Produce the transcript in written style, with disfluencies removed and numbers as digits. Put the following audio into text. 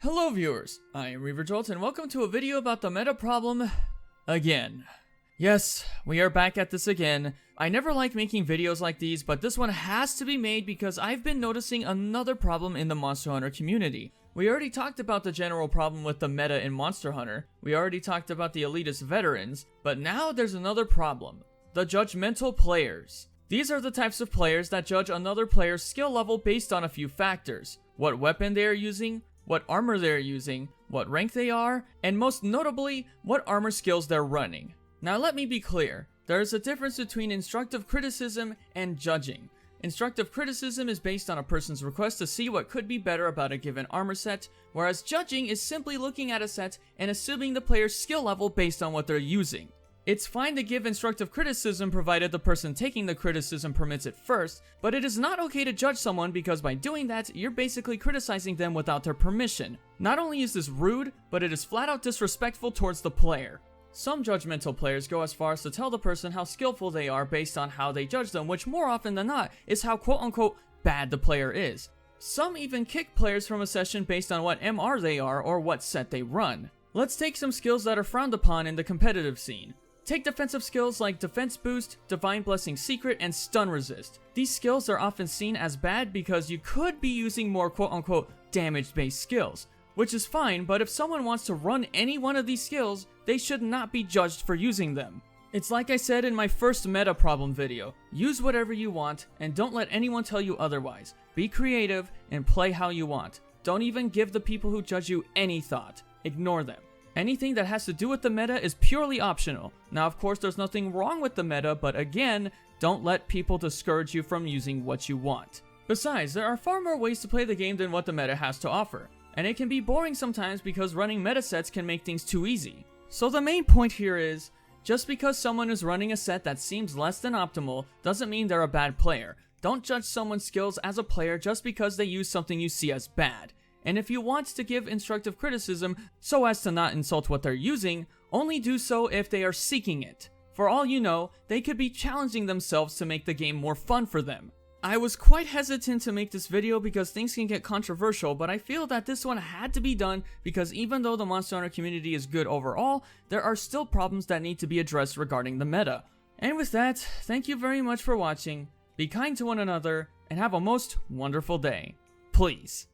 Hello viewers, I am Reaver and welcome to a video about the meta problem again. Yes, we are back at this again. I never like making videos like these, but this one has to be made because I've been noticing another problem in the Monster Hunter community. We already talked about the general problem with the meta in Monster Hunter, we already talked about the elitist veterans, but now there's another problem. The judgmental players. These are the types of players that judge another player's skill level based on a few factors. What weapon they are using, what armor they're using, what rank they are, and most notably, what armor skills they're running. Now let me be clear, there is a difference between instructive criticism and judging. Instructive criticism is based on a person's request to see what could be better about a given armor set, whereas judging is simply looking at a set and assuming the player's skill level based on what they're using. It's fine to give instructive criticism provided the person taking the criticism permits it first, but it is not okay to judge someone because by doing that, you're basically criticizing them without their permission. Not only is this rude, but it is flat out disrespectful towards the player. Some judgmental players go as far as to tell the person how skillful they are based on how they judge them, which more often than not is how quote-unquote bad the player is. Some even kick players from a session based on what MR they are or what set they run. Let's take some skills that are frowned upon in the competitive scene. Take defensive skills like Defense Boost, Divine Blessing Secret, and Stun Resist. These skills are often seen as bad because you could be using more quote-unquote damage-based skills, which is fine, but if someone wants to run any one of these skills, they should not be judged for using them. It's like I said in my first meta problem video, use whatever you want and don't let anyone tell you otherwise. Be creative and play how you want. Don't even give the people who judge you any thought. Ignore them. Anything that has to do with the meta is purely optional. Now, of course, there's nothing wrong with the meta, but again, don't let people discourage you from using what you want. Besides, there are far more ways to play the game than what the meta has to offer, and it can be boring sometimes because running meta sets can make things too easy. So the main point here is, just because someone is running a set that seems less than optimal doesn't mean they're a bad player. Don't judge someone's skills as a player just because they use something you see as bad. And if you want to give instructive criticism so as to not insult what they're using, only do so if they are seeking it. For all you know, they could be challenging themselves to make the game more fun for them. I was quite hesitant to make this video because things can get controversial, but I feel that this one had to be done because even though the Monster Hunter community is good overall, there are still problems that need to be addressed regarding the meta. And with that, thank you very much for watching, be kind to one another, and have a most wonderful day. Please.